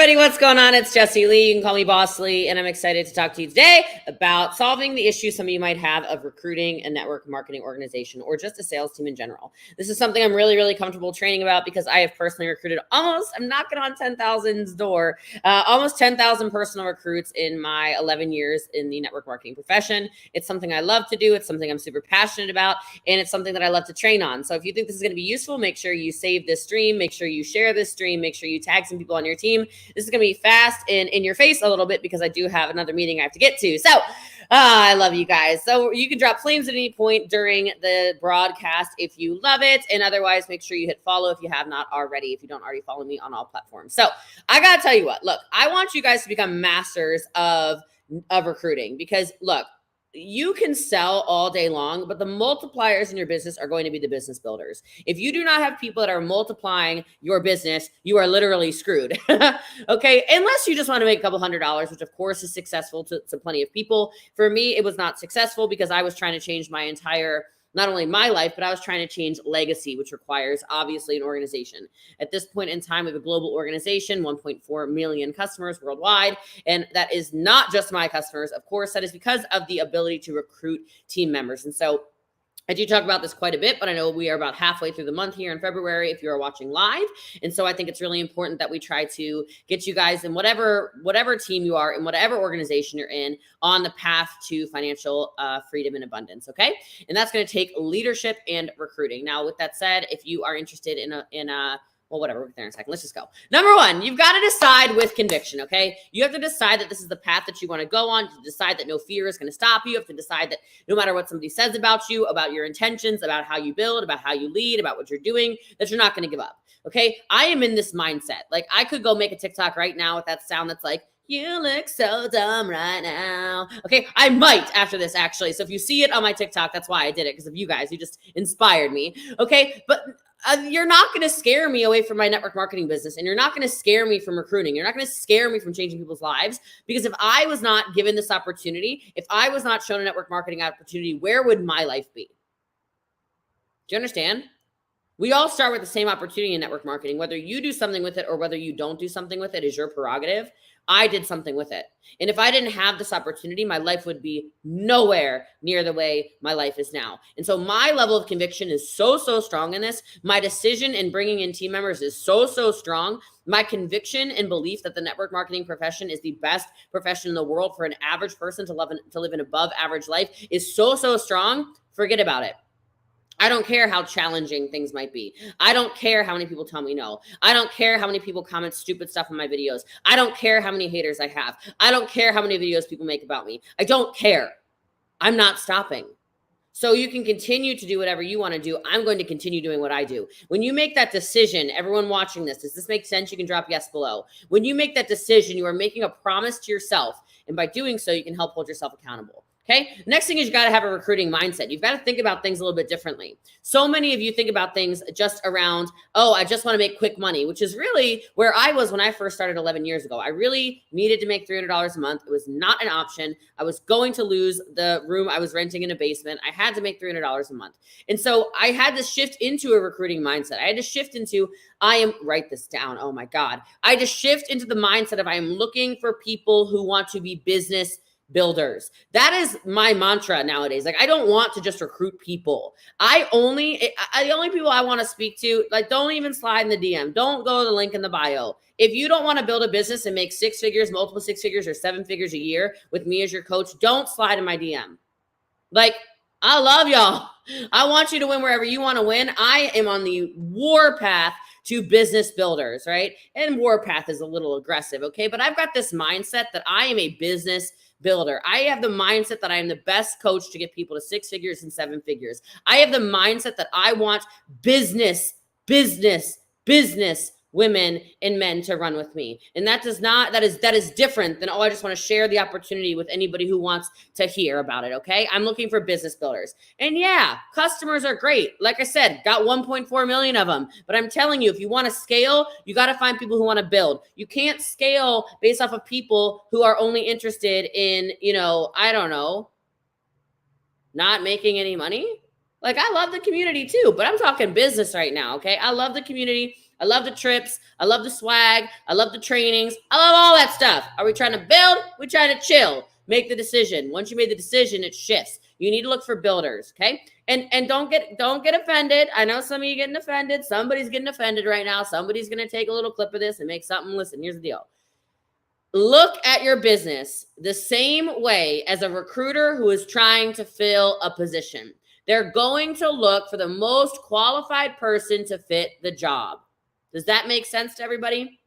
everybody, what's going on? It's Jessie Lee. You can call me Boss Lee, and I'm excited to talk to you today about solving the issue some of you might have of recruiting a network marketing organization or just a sales team in general. This is something I'm really, really comfortable training about because I have personally recruited I'm knocking on 10,000's door, almost 10,000 personal recruits in my 11 years in the network marketing profession. It's something I love to do. It's something I'm super passionate about, and it's something that I love to train on. So if you think this is going to be useful, make sure you save this stream, make sure you share this stream, make sure you tag some people on your team. This is going to be fast and in your face a little bit because I do have another meeting I have to get to. So I love you guys. So you can drop flames at any point during the broadcast if you love it. And otherwise, make sure you hit follow if you have not already, if you don't already follow me on all platforms. So I got to tell you what, look, I want you guys to become masters of recruiting because look, you can sell all day long, but the multipliers in your business are going to be the business builders. If you do not have people that are multiplying your business, you are literally screwed. Okay. Unless you just want to make a couple $100, which of course is successful to plenty of people. For me, it was not successful because I was trying to change my entire, not only my life, but I was trying to change legacy, which requires obviously an organization. At this point in time, we have a global organization, 1.4 million customers worldwide. And that is not just my customers. Of course, that is because of the ability to recruit team members. And so I do talk about this quite a bit, but I know we are about halfway through the month here in February if you are watching live. And so I think it's really important that we try to get you guys in whatever team you are, in whatever organization you're in, on the path to financial freedom and abundance, okay? And that's going to take leadership and recruiting. Now, with that said, if you are interested in a well, whatever, we'll get there in a second. Let's just go. Number one, you've got to decide with conviction, okay? You have to decide that this is the path that you want to go on. You have to decide that no fear is going to stop you. You have to decide that no matter what somebody says about you, about your intentions, about how you build, about how you lead, about what you're doing, that you're not going to give up, okay? I am in this mindset. Like, I could go make a TikTok right now with that sound that's like, you look so dumb right now. Okay, I might after this, actually. So if you see it on my TikTok, that's why I did it, because of you guys. You just inspired me, okay? But you're not going to scare me away from my network marketing business, and you're not going to scare me from recruiting. You're not going to scare me from changing people's lives, because if I was not given this opportunity, if I was not shown a network marketing opportunity, where would my life be? Do you understand? We all start with the same opportunity in network marketing. Whether you do something with it or whether you don't do something with it is your prerogative. I did something with it. And if I didn't have this opportunity, my life would be nowhere near the way my life is now. And so my level of conviction is so strong in this. My decision in bringing in team members is so strong. My conviction and belief that the network marketing profession is the best profession in the world for an average person to live an above average life is so strong. Forget about it. I don't care how challenging things might be. I don't care how many people tell me no. I don't care how many people comment stupid stuff on my videos. I don't care how many haters I have. I don't care how many videos people make about me. I don't care. I'm not stopping. So you can continue to do whatever you want to do. I'm going to continue doing what I do. When you make that decision, everyone watching this, does this make sense? You can drop yes below. When you make that decision, you are making a promise to yourself. And by doing so, you can help hold yourself accountable. Okay. Next thing is you got to have a recruiting mindset. You've got to think about things a little bit differently. So many of you think about things just around, oh, I just want to make quick money, which is really where I was when I first started 11 years ago. I really needed to make $300 a month. It was not an option. I was going to lose the room I was renting in a basement. I had to make $300 a month. And so I had to shift into a recruiting mindset. I had to shift into, write this down. Oh my God. I had to shift into the mindset of I am looking for people who want to be business builders. That is my mantra nowadays. Like, I don't want to just recruit people. The only people I want to speak to, like, don't even slide in the DM. Don't go to the link in the bio. If you don't want to build a business and make 6 figures, multiple 6 figures, or 7 figures a year with me as your coach, don't slide in my DM. Like, I love y'all. I want you to win wherever you want to win. I am on the war path to business builders, right? And war path is a little aggressive, okay? But I've got this mindset that I am a business builder. I have the mindset that I am the best coach to get people to 6 figures and 7 figures. I have the mindset that I want business women and men to run with me. And that is different than, oh, I just want to share the opportunity with anybody who wants to hear about it. Okay. I'm looking for business builders. And yeah, customers are great. Like I said, got 1.4 million of them, but I'm telling you, if you want to scale, you got to find people who want to build. You can't scale based off of people who are only interested in, I don't know, not making any money. Like, I love the community too, but I'm talking business right now. Okay. I love the community. I love the trips. I love the swag. I love the trainings. I love all that stuff. Are we trying to build? We trying to chill. Make the decision. Once you made the decision, it shifts. You need to look for builders, okay? And don't get offended. I know some of you getting offended. Somebody's getting offended right now. Somebody's going to take a little clip of this and make something. Listen, here's the deal. Look at your business the same way as a recruiter who is trying to fill a position. They're going to look for the most qualified person to fit the job. Does that make sense to everybody?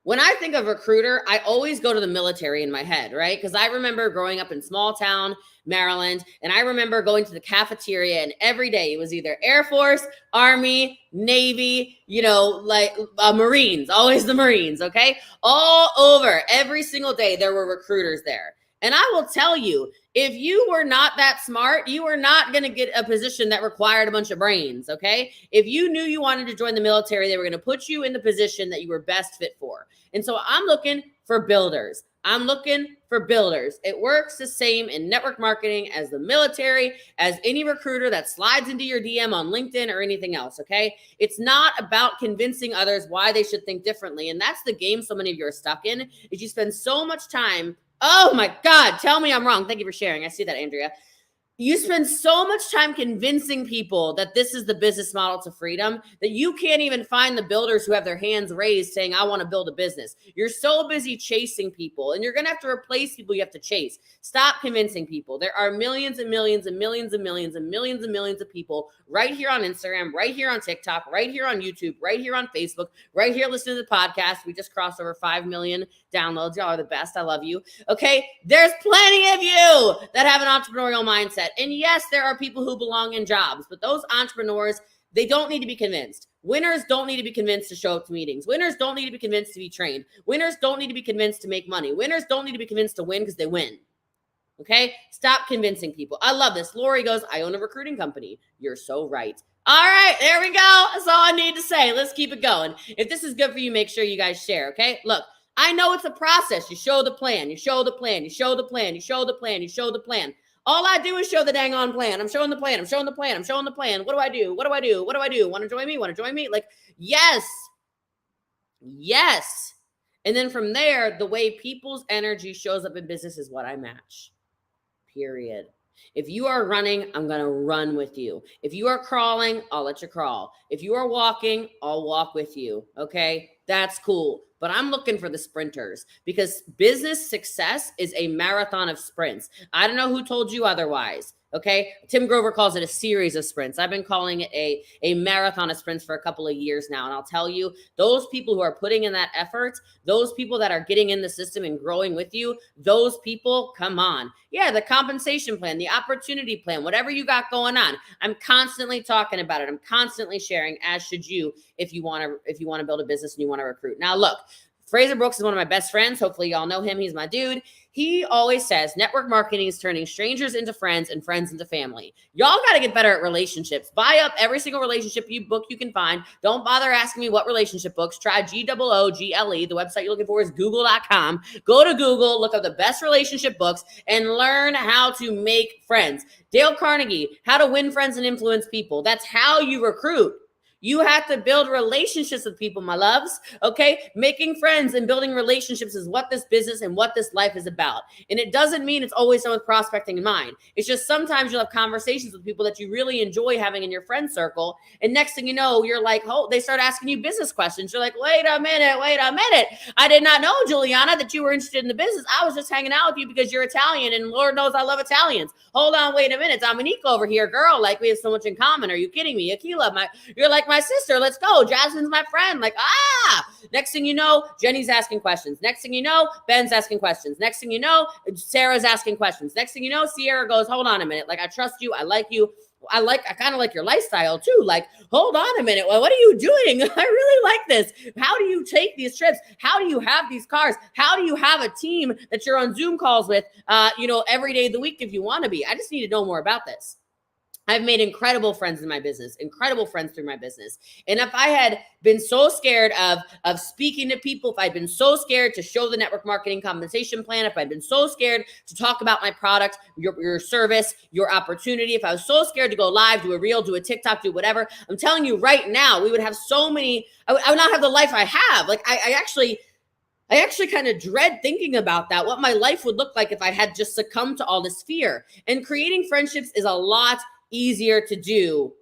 When I think of recruiter, I always go to the military in my head, right? Because I remember growing up in small town Maryland, and I remember going to the cafeteria, and every day it was either Air Force, Army, Navy, Marines, always the Marines, okay? All over, every single day there were recruiters there. And I will tell you, if you were not that smart, you were not going to get a position that required a bunch of brains, okay? If you knew you wanted to join the military, they were going to put you in the position that you were best fit for. And so I'm looking for builders. I'm looking for builders. It works the same in network marketing as the military, as any recruiter that slides into your DM on LinkedIn or anything else, okay? It's not about convincing others why they should think differently. And that's the game so many of you are stuck in, is you spend so much time. Oh my God, tell me I'm wrong. Thank you for sharing. I see that, Andrea. You spend so much time convincing people that this is the business model to freedom that you can't even find the builders who have their hands raised saying, I want to build a business. You're so busy chasing people, and you're going to have to replace people you have to chase. Stop convincing people. There are millions and millions and millions and millions and millions and millions of people right here on Instagram, right here on TikTok, right here on YouTube, right here on Facebook, right here listening to the podcast. We just crossed over 5 million downloads. Y'all are the best. I love you. Okay. There's plenty of you that have an entrepreneurial mindset. And yes, there are people who belong in jobs, but those entrepreneurs, they don't need to be convinced. Winners don't need to be convinced to show up to meetings. Winners don't need to be convinced to be trained. Winners don't need to be convinced to make money. Winners don't need to be convinced to win because they win. Okay? Stop convincing people. I love this. Lori goes, I own a recruiting company. You're so right. All right, there we go. That's all I need to say. Let's keep it going. If this is good for you, make sure you guys share, okay? Look, I know it's a process. You show the plan. You show the plan. You show the plan. You show the plan. You show the plan. All I do is show the dang on plan. I'm showing the plan. I'm showing the plan. I'm showing the plan. What do I do? What do I do? What do I do? Want to join me? Want to join me? Like, yes. Yes. And then from there, the way people's energy shows up in business is what I match. Period. If you are running, I'm going to run with you. If you are crawling, I'll let you crawl. If you are walking, I'll walk with you. Okay? That's cool. But I'm looking for the sprinters because business success is a marathon of sprints. I don't know who told you otherwise. Okay. Tim Grover calls it a series of sprints. I've been calling it a marathon of sprints for a couple of years now. And I'll tell you, those people who are putting in that effort, those people that are getting in the system and growing with you, those people, come on. Yeah, the compensation plan, the opportunity plan, whatever you got going on. I'm constantly talking about it. I'm constantly sharing, as should you, if you want to build a business and you want to recruit. Now, look, Fraser Brooks is one of my best friends. Hopefully y'all know him. He's my dude. He always says network marketing is turning strangers into friends and friends into family. Y'all got to get better at relationships. Buy up every single relationship book you can find. Don't bother asking me what relationship books. Try GOOGLE. The website you're looking for is google.com. Go to Google, look up the best relationship books, and learn how to make friends. Dale Carnegie, How to Win Friends and Influence People. That's how you recruit. You have to build relationships with people, my loves, okay? Making friends and building relationships is what this business and what this life is about. And it doesn't mean it's always done with prospecting in mind. It's just sometimes you'll have conversations with people that you really enjoy having in your friend circle. And next thing you know, you're like, oh, they start asking you business questions. You're like, wait a minute. I did not know, Juliana, that you were interested in the business. I was just hanging out with you because you're Italian and Lord knows I love Italians. Hold on, wait a minute. Dominique over here, girl, like we have so much in common. Are you kidding me? Akila, you're like my sister. Let's go. Jasmine's my friend. Like, next thing you know, Jenny's asking questions. Next thing you know, Ben's asking questions. Next thing you know, Sarah's asking questions. Next thing you know, Sierra goes, hold on a minute. Like, I trust you. I like you. I kind of like your lifestyle too. Like, hold on a minute. Well, what are you doing? I really like this. How do you take these trips? How do you have these cars? How do you have a team that you're on Zoom calls with, every day of the week if you want to be? I just need to know more about this. I've made incredible friends in my business, incredible friends through my business. And if I had been so scared of speaking to people, if I'd been so scared to show the network marketing compensation plan, if I'd been so scared to talk about my product, your service, your opportunity, if I was so scared to go live, do a reel, do a TikTok, do whatever, I'm telling you right now, we would have so many, I would not have the life I have. Like I actually kind of dread thinking about that, what my life would look like if I had just succumbed to all this fear. And creating friendships is a lot easier to do,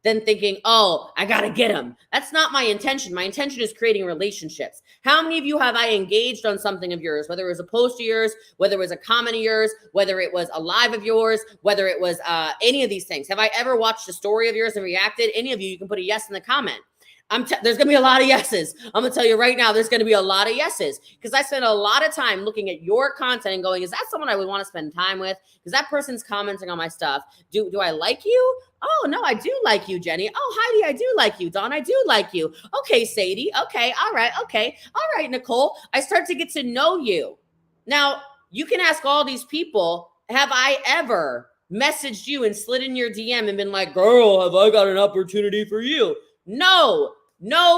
than thinking, oh, I got to get them. That's not my intention. My intention is creating relationships. How many of you have I engaged on something of yours, whether it was a post of yours, whether it was a comment of yours, whether it was a live of yours, whether it was any of these things? Have I ever watched a story of yours and reacted? Any of you, you can put a yes in the comment. There's going to be a lot of yeses. I'm going to tell you right now, there's going to be a lot of yeses because I spend a lot of time looking at your content and going, is that someone I would want to spend time with? Because that person's commenting on my stuff. Do I like you? Oh, no, I do like you, Jenny. Oh, Heidi, I do like you. Dawn, I do like you. Okay, Sadie. Okay. All right. Okay. All right, Nicole. I start to get to know you. Now, you can ask all these people, have I ever messaged you and slid in your DM and been like, girl, have I got an opportunity for you? No. Because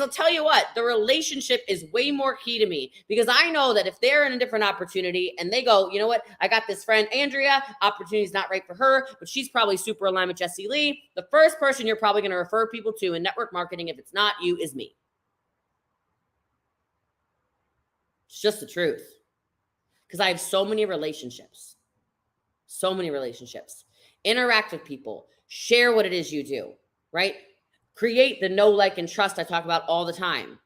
I'll tell you what, the relationship is way more key to me because I know that if they're in a different opportunity and they go, you know what, I got this friend, Andrea, opportunity's not right for her, but she's probably super aligned with Jessie Lee. The first person you're probably going to refer people to in network marketing, if it's not you, is me. It's just the truth. Because I have so many relationships. Interact with people. Share what it is you do. Right? Create the know, like, and trust I talk about all the time.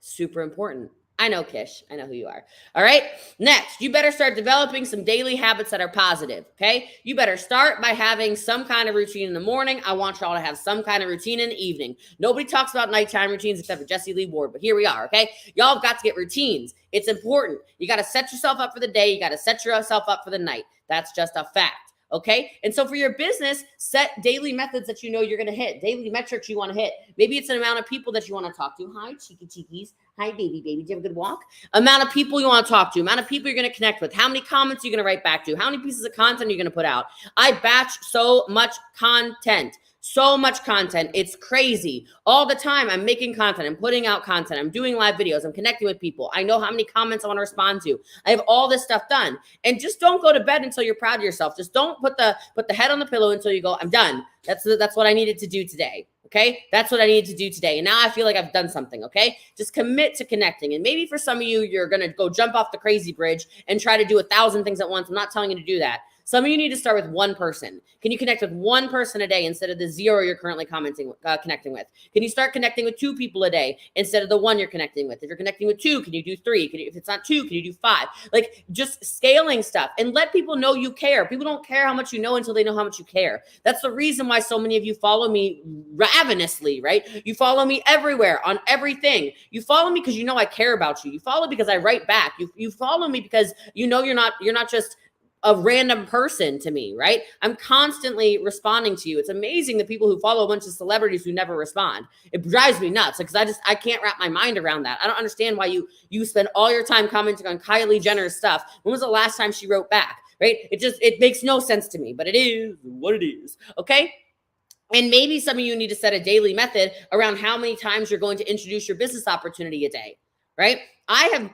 Super important. I know, Kish. I know who you are. All right. Next, you better start developing some daily habits that are positive. Okay. You better start by having some kind of routine in the morning. I want y'all to have some kind of routine in the evening. Nobody talks about nighttime routines except for Jessie Lee Ward, but here we are. Okay. Y'all have got to get routines. It's important. You got to set yourself up for the day. You got to set yourself up for the night. That's just a fact. Okay. And so for your business, set daily methods that you know you're going to hit, daily metrics you want to hit. Maybe it's an amount of people that you want to talk to. Hi, cheeky cheekies. Hi, baby. Did you have a good walk? Amount of people you want to talk to, amount of people you're going to connect with, how many comments you're going to write back to, how many pieces of content you're going to put out. I batch so much content. It's crazy. All the time, I'm making content. I'm putting out content. I'm doing live videos. I'm connecting with people. I know how many comments I want to respond to. I have all this stuff done. And just don't go to bed until you're proud of yourself. Just don't put the head on the pillow until you go, I'm done. That's what I needed to do today. Okay. That's what I needed to do today. And now I feel like I've done something. Okay. Just commit to connecting. And maybe for some of you, you're going to go jump off the crazy bridge and try to do 1,000 things at once. I'm not telling you to do that. Some of you need to start with one person. Can you connect with one person a day instead of the 0 you're currently connecting with? Can you start connecting with 2 people a day instead of the 1 you're connecting with? If you're connecting with 2, can you do 3? If it's not 2, can you do 5? Like just scaling stuff and let people know you care. People don't care how much you know until they know how much you care. That's the reason why so many of you follow me ravenously, right? You follow me everywhere on everything. You follow me because you know I care about you. You follow because I write back. You follow me because you know you're not just a random person to me, right? I'm constantly responding to you. It's amazing the people who follow a bunch of celebrities who never respond. It drives me nuts because I can't wrap my mind around that. I don't understand why you spend all your time commenting on Kylie Jenner's stuff. When was the last time she wrote back, right? It makes no sense to me, but it is what it is, okay? And maybe some of you need to set a daily method around how many times you're going to introduce your business opportunity a day, right? I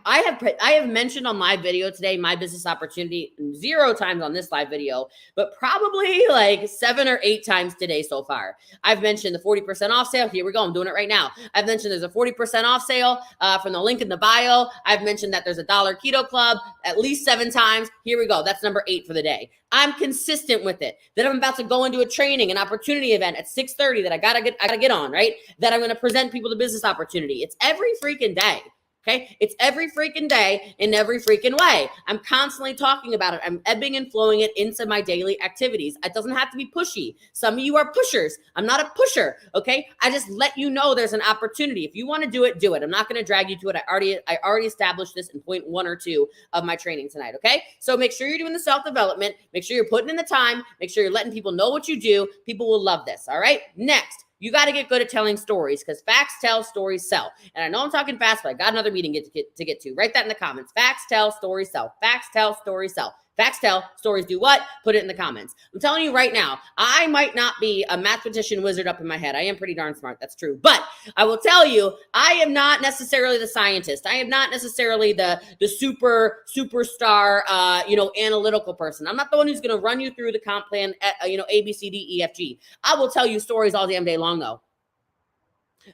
have mentioned on my video today, my business opportunity 0 times on this live video, but probably like 7 or 8 times today so far. I've mentioned the 40% off sale. Here we go. I'm doing it right now. I've mentioned there's a 40% off sale from the link in the bio. I've mentioned that there's a $1 keto club at least 7 times. Here we go. That's number 8 for the day. I'm consistent with it. Then I'm about to go into a training, an opportunity event at 6:30 that I gotta get on, right? That I'm going to present people the business opportunity. It's every freaking day. Okay. It's every freaking day in every freaking way. I'm constantly talking about it. I'm ebbing and flowing it into my daily activities. It doesn't have to be pushy. Some of you are pushers. I'm not a pusher. Okay. I just let you know there's an opportunity. If you want to do it, do it. I'm not going to drag you to it. I already established this in point 1 or 2 of my training tonight. Okay. So make sure you're doing the self-development. Make sure you're putting in the time. Make sure you're letting people know what you do. People will love this. All right. Next. You got to get good at telling stories because facts tell, stories sell. And I know I'm talking fast, but I got another meeting to get to. Write that in the comments. Facts tell, stories sell. Facts tell, stories sell. Facts tell, stories do what? Put it in the comments. I'm telling you right now, I might not be a mathematician wizard up in my head. I am pretty darn smart. That's true. But I will tell you, I am not necessarily the scientist. I am not necessarily the superstar, analytical person. I'm not the one who's going to run you through the comp plan, A, B, C, D, E, F, G. I will tell you stories all damn day long, though.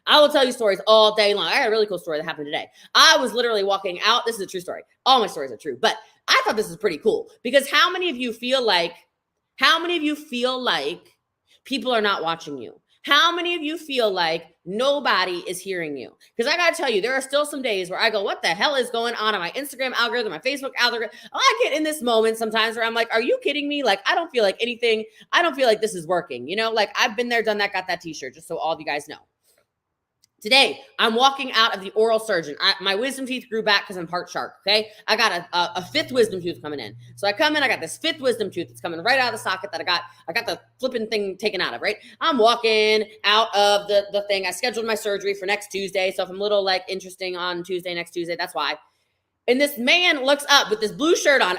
I will tell you stories all day long. I had a really cool story that happened today. I was literally walking out. This is a true story. All my stories are true, but I thought this was pretty cool because how many of you feel like people are not watching you? How many of you feel like nobody is hearing you? Because I got to tell you, there are still some days where I go, what the hell is going on my Instagram algorithm, my Facebook algorithm? I get in this moment sometimes where I'm like, are you kidding me? Like, I don't feel like anything. I don't feel like this is working. Like I've been there, done that, got that t-shirt, just so all of you guys know. Today, I'm walking out of the oral surgeon. My wisdom teeth grew back because I'm part shark, okay? I got a fifth wisdom tooth coming in. So I come in, I got this fifth wisdom tooth that's coming right out of the socket that I got the flipping thing taken out of, right? I'm walking out of the thing. I scheduled my surgery for next Tuesday. So if I'm a little interesting on next Tuesday, that's why. And this man looks up with this blue shirt on.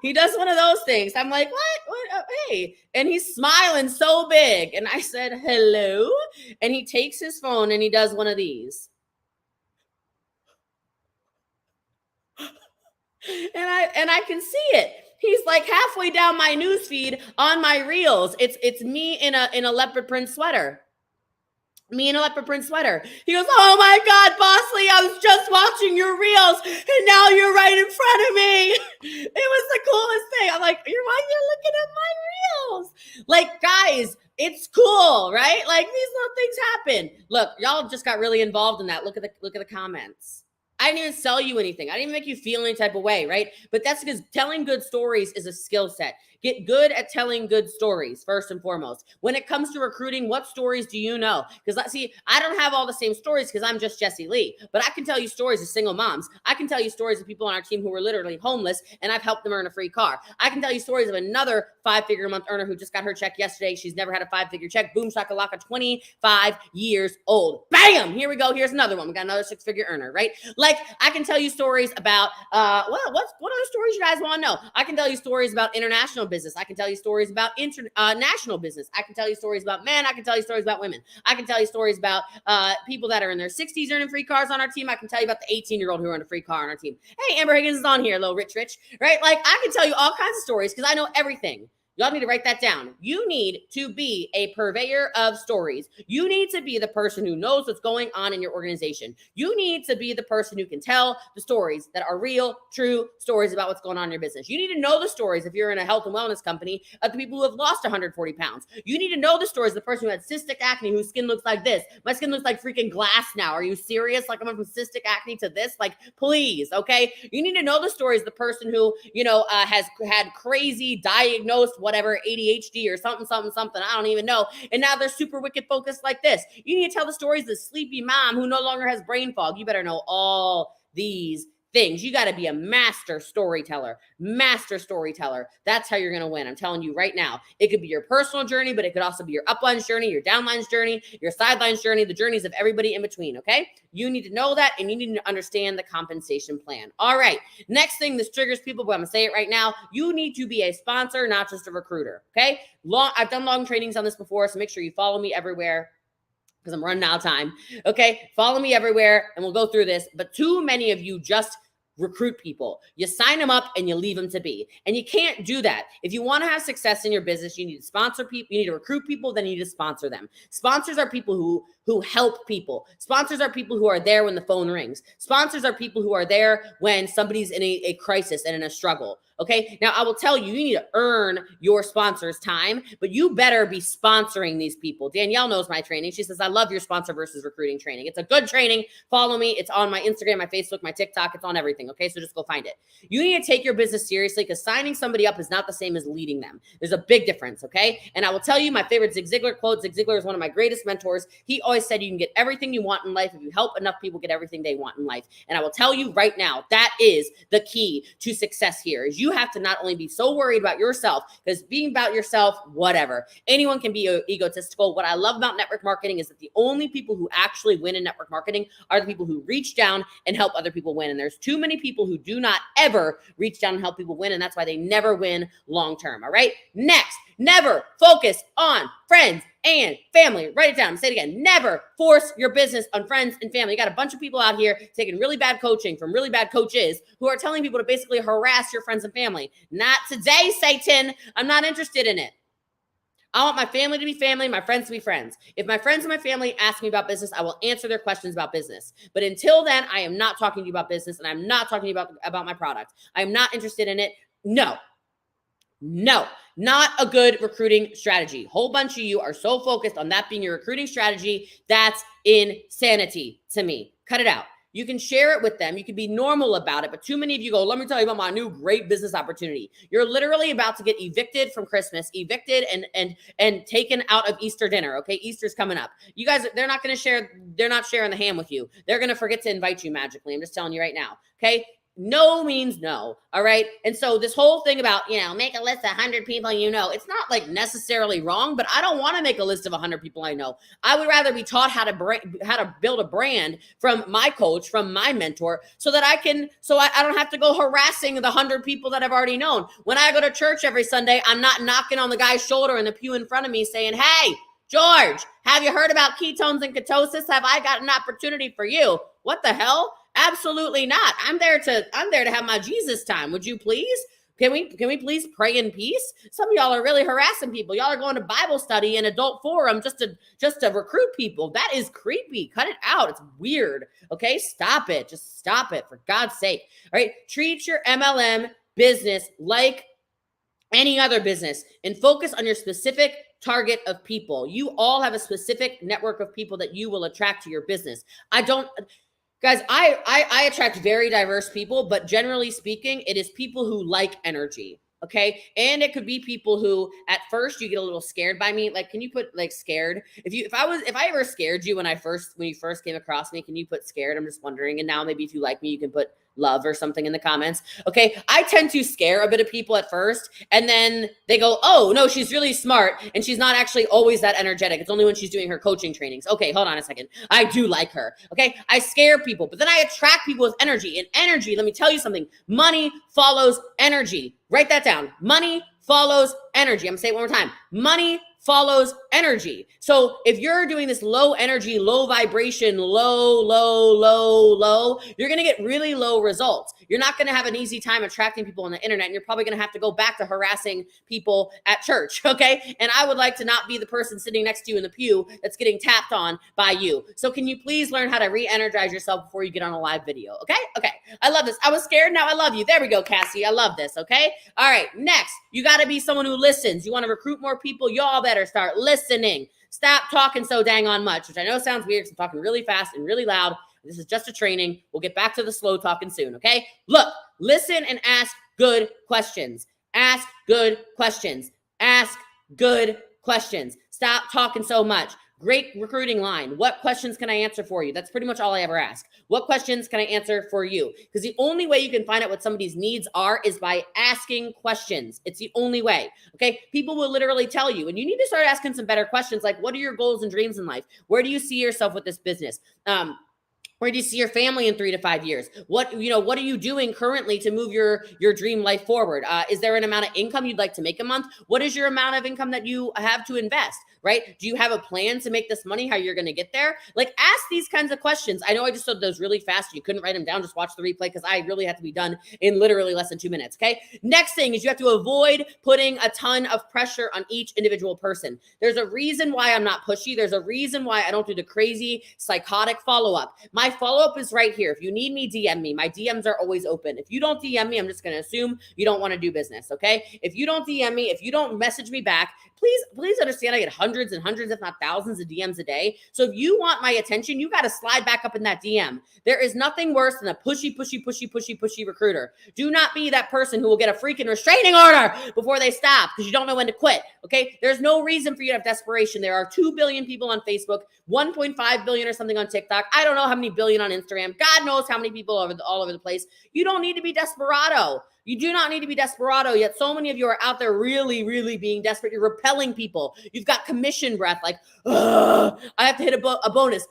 He does one of those things. I'm like, what? Hey. And he's smiling so big. And I said, hello. And he takes his phone and he does one of these. And I can see it. He's like halfway down my news feed on my reels. It's me in a leopard print sweater. Me in a leopard print sweater. He goes, oh my God, Bosley, I was just watching your reels and now you're right in front of me. It was the coolest thing. I'm like, you're looking at my reels. Like, guys, it's cool, right? Like these little things happen. Look, y'all just got really involved in that. Look at the comments. I didn't even sell you anything. I didn't even make you feel any type of way, right? But that's because telling good stories is a skill set. Get good at telling good stories, first and foremost. When it comes to recruiting, what stories do you know? Because I don't have all the same stories because I'm just Jessie Lee, but I can tell you stories of single moms. I can tell you stories of people on our team who were literally homeless, and I've helped them earn a free car. I can tell you stories of another 5-figure a month earner who just got her check yesterday. She's never had a 5-figure check. Boom, shakalaka, 25 years old. Bam! Here we go. Here's another one. We got another 6-figure earner, right? Like, I can tell you stories about, what other stories you guys want to know? I can tell you stories about international business. I can tell you stories about national business. I can tell you stories about men. I can tell you stories about women. I can tell you stories about people that are in their 60s earning free cars on our team. I can tell you about the 18-year-old who earned a free car on our team. Hey, Amber Higgins is on here, little rich, right? Like, I can tell you all kinds of stories because I know everything. Y'all need to write that down. You need to be a purveyor of stories. You need to be the person who knows what's going on in your organization. You need to be the person who can tell the stories that are real, true stories about what's going on in your business. You need to know the stories if you're in a health and wellness company of the people who have lost 140 pounds. You need to know the stories of the person who had cystic acne, whose skin looks like this. My skin looks like freaking glass now. Are you serious? Like, I went from cystic acne to this? Like, please, okay? You need to know the stories of the person who, has had crazy diagnosed whatever, ADHD or something. I don't even know. And now they're super wicked focused like this. You need to tell the stories of the sleepy mom who no longer has brain fog. You better know all these things. You got to be a master storyteller. That's how you're going to win. I'm telling you right now. It could be your personal journey, but it could also be your uplines journey, your downlines journey, your sidelines journey, the journeys of everybody in between, okay? You need to know that, and you need to understand the compensation plan. All right. Next thing, this triggers people, but I'm going to say it right now. You need to be a sponsor, not just a recruiter, okay? I've done long trainings on this before, so make sure you follow me everywhere, because I'm running out of time. Okay, follow me everywhere and we'll go through this. But too many of you just recruit people. You sign them up and you leave them to be. And you can't do that. If you want to have success in your business, you need to sponsor people. You need to recruit people, then you need to sponsor them. Sponsors are people who help people. Sponsors are people who are there when the phone rings. Sponsors are people who are there when somebody's in a crisis and in a struggle. Okay. Now I will tell you, you need to earn your sponsors' time, but you better be sponsoring these people. Danielle knows my training. She says, I love your sponsor versus recruiting training. It's a good training. Follow me. It's on my Instagram, my Facebook, my TikTok. It's on everything. Okay. So just go find it. You need to take your business seriously because signing somebody up is not the same as leading them. There's a big difference. Okay. And I will tell you my favorite Zig Ziglar quote. Zig Ziglar is one of my greatest mentors. He always said, you can get everything you want in life if you help enough people get everything they want in life. And I will tell you right now, that is the key to success here is you have to not only be so worried about yourself, because being about yourself, whatever, anyone can be egotistical. What I love about network marketing is that the only people who actually win in network marketing are the people who reach down and help other people win. And there's too many people who do not ever reach down and help people win. And that's why they never win long term. All right. Next, never focus on friends and family. Write it down. I'm saying it again. Never force your business on friends and family. You got a bunch of people out here taking really bad coaching from really bad coaches who are telling people to basically harass your friends and family. Not today, Satan. I'm not interested in it. I want my family to be family, my friends to be friends. If my friends and my family ask me about business, I will answer their questions about business. But until then, I am not talking to you about business, and I'm not talking to you about my product. I am not interested in it. No, not a good recruiting strategy. Whole bunch of you are so focused on that being your recruiting strategy. That's insanity to me. Cut it out. You can share it with them. You can be normal about it. But too many of you go, let me tell you about my new great business opportunity. You're literally about to get evicted from Christmas, evicted and taken out of Easter dinner. Okay. Easter's coming up. You guys, they're not going to share. They're not sharing the ham with you. They're going to forget to invite you magically. I'm just telling you right now. Okay. No means no. All right. And so this whole thing about, make a list of 100 people it's not like necessarily wrong, but I don't want to make a list of 100 people I know. I would rather be taught how to build a brand from my coach, from my mentor, so that I don't have to go harassing the 100 people that I've already known. When I go to church every Sunday, I'm not knocking on the guy's shoulder in the pew in front of me saying, hey, George, have you heard about ketones and ketosis? Have I got an opportunity for you? What the hell? Absolutely not. I'm there to have my Jesus time. Would you please? Can we please pray in peace? Some of y'all are really harassing people. Y'all are going to Bible study and adult forum just to recruit people. That is creepy. Cut it out. It's weird. Okay, stop it. Just stop it for God's sake. All right, treat your MLM business like any other business and focus on your specific target of people. You all have a specific network of people that you will attract to your business. Guys, I attract very diverse people, but generally speaking, it is people who like energy. Okay. And it could be people who at first you get a little scared by me. Like, can you put like scared? If I ever scared you when you first came across me, can you put scared? I'm just wondering. And now maybe if you like me, you can put love or something in the comments. Okay. I tend to scare a bit of people at first, and then they go, oh no, she's really smart. And she's not actually always that energetic. It's only when she's doing her coaching trainings. Okay. Hold on a second. I do like her. Okay. I scare people, but then I attract people with energy, and energy. Let me tell you something. Money follows energy. Write that down. Money follows energy. I'm gonna say it one more time. Money follows energy. So if you're doing this low energy, low vibration, low, you're going to get really low results. You're not going to have an easy time attracting people on the internet, and you're probably going to have to go back to harassing people at church. Okay. And I would like to not be the person sitting next to you in the pew that's getting tapped on by you. So can you please learn how to re-energize yourself before you get on a live video? Okay. Okay. I love this. I was scared. Now I love you. There we go, Cassie. I love this. Okay. All right. Next, you got to be someone who listens. You want to recruit more people? Y'all better start listening. Stop talking so dang on much, which I know sounds weird because I'm talking really fast and really loud. This is just a training. We'll get back to the slow talking soon, okay? Look, listen and ask good questions. Ask good questions. Ask good questions. Stop talking so much. Great recruiting line. What questions can I answer for you? That's pretty much all I ever ask. What questions can I answer for you? Because the only way you can find out what somebody's needs are is by asking questions. It's the only way. Okay. People will literally tell you, and you need to start asking some better questions. Like, what are your goals and dreams in life? Where do you see yourself with this business? Where do you see your family in 3 to 5 years? What are you doing currently to move your dream life forward? Is there an amount of income you'd like to make a month? What is your amount of income that you have to invest, right? Do you have a plan to make this money, how you're going to get there? Like, ask these kinds of questions. I know I just said those really fast. You couldn't write them down. Just watch the replay because I really have to be done in literally less than 2 minutes, okay? Next thing is you have to avoid putting a ton of pressure on each individual person. There's a reason why I'm not pushy. There's a reason why I don't do the crazy psychotic follow-up. My follow-up is right here. If you need me, DM me. My DMs are always open. If you don't DM me, I'm just going to assume you don't want to do business, okay? If you don't DM me, if you don't message me back, please understand I get hundreds and hundreds, if not thousands of DMs a day. So if you want my attention, you got to slide back up in that DM. There is nothing worse than a pushy recruiter. Do not be that person who will get a freaking restraining order before they stop because you don't know when to quit, okay? There's no reason for you to have desperation. There are 2 billion people on Facebook, 1.5 billion or something on TikTok. I don't know how many billion on Instagram. God knows how many people all over the place. You don't need to be desperado. You do not need to be desperado, yet so many of you are out there really, really being desperate. You're repelling people. You've got commission breath, like, I have to hit a bonus.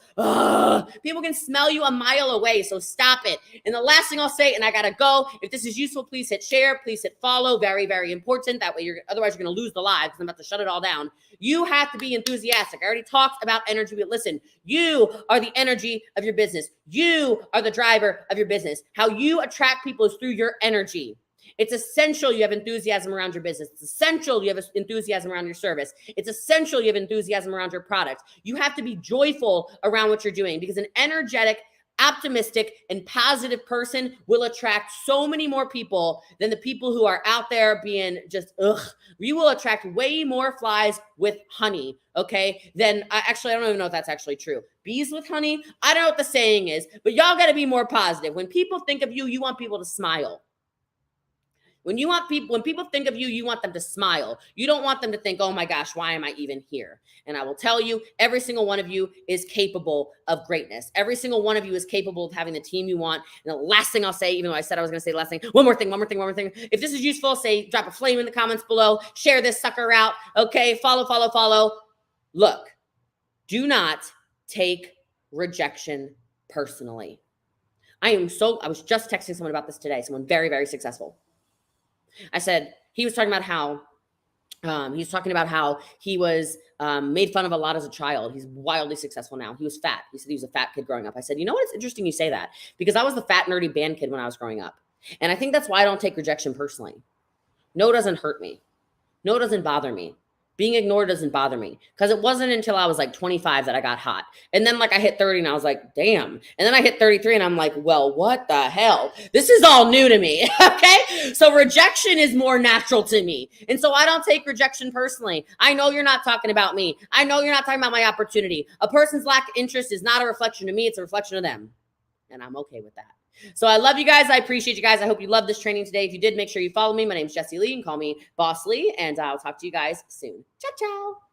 People can smell you a mile away, so stop it. And the last thing I'll say, and I gotta go, if this is useful, please hit share, please hit follow. Very, very important. That way otherwise you're gonna lose the live because I'm about to shut it all down. You have to be enthusiastic. I already talked about energy, but listen, you are the energy of your business. You are the driver of your business. How you attract people is through your energy. It's essential you have enthusiasm around your business. It's essential you have enthusiasm around your service. It's essential you have enthusiasm around your product. You have to be joyful around what you're doing because an energetic, optimistic, and positive person will attract so many more people than the people who are out there being just, You will attract way more flies with honey, okay? I don't even know if that's actually true. Bees with honey? I don't know what the saying is, but y'all got to be more positive. When people think of you, you want people to smile. When people think of you, you want them to smile. You don't want them to think, oh my gosh, why am I even here? And I will tell you, every single one of you is capable of greatness. Every single one of you is capable of having the team you want. And the last thing I'll say, even though I said I was going to say the last thing, one more thing. If this is useful, drop a flame in the comments below, share this sucker out. Okay. Follow. Look, do not take rejection personally. I was just texting someone about this today. Someone very, very successful. I said, he was talking about how he was made fun of a lot as a child. He's wildly successful now. He was fat. He said he was a fat kid growing up. I said, you know what? It's interesting you say that because I was the fat, nerdy band kid when I was growing up. And I think that's why I don't take rejection personally. No, it doesn't hurt me. No, it doesn't bother me. Being ignored doesn't bother me because it wasn't until I was like 25 that I got hot. And then I hit 30 and I was like, damn. And then I hit 33 and I'm like, well, what the hell? This is all new to me. Okay. So rejection is more natural to me. And so I don't take rejection personally. I know you're not talking about me. I know you're not talking about my opportunity. A person's lack of interest is not a reflection of me. It's a reflection of them. And I'm okay with that. So I love you guys. I appreciate you guys. I hope you loved this training today. If you did, make sure you follow me. My name is Jessie Lee. You can call me Boss Lee, and I'll talk to you guys soon. Ciao, ciao.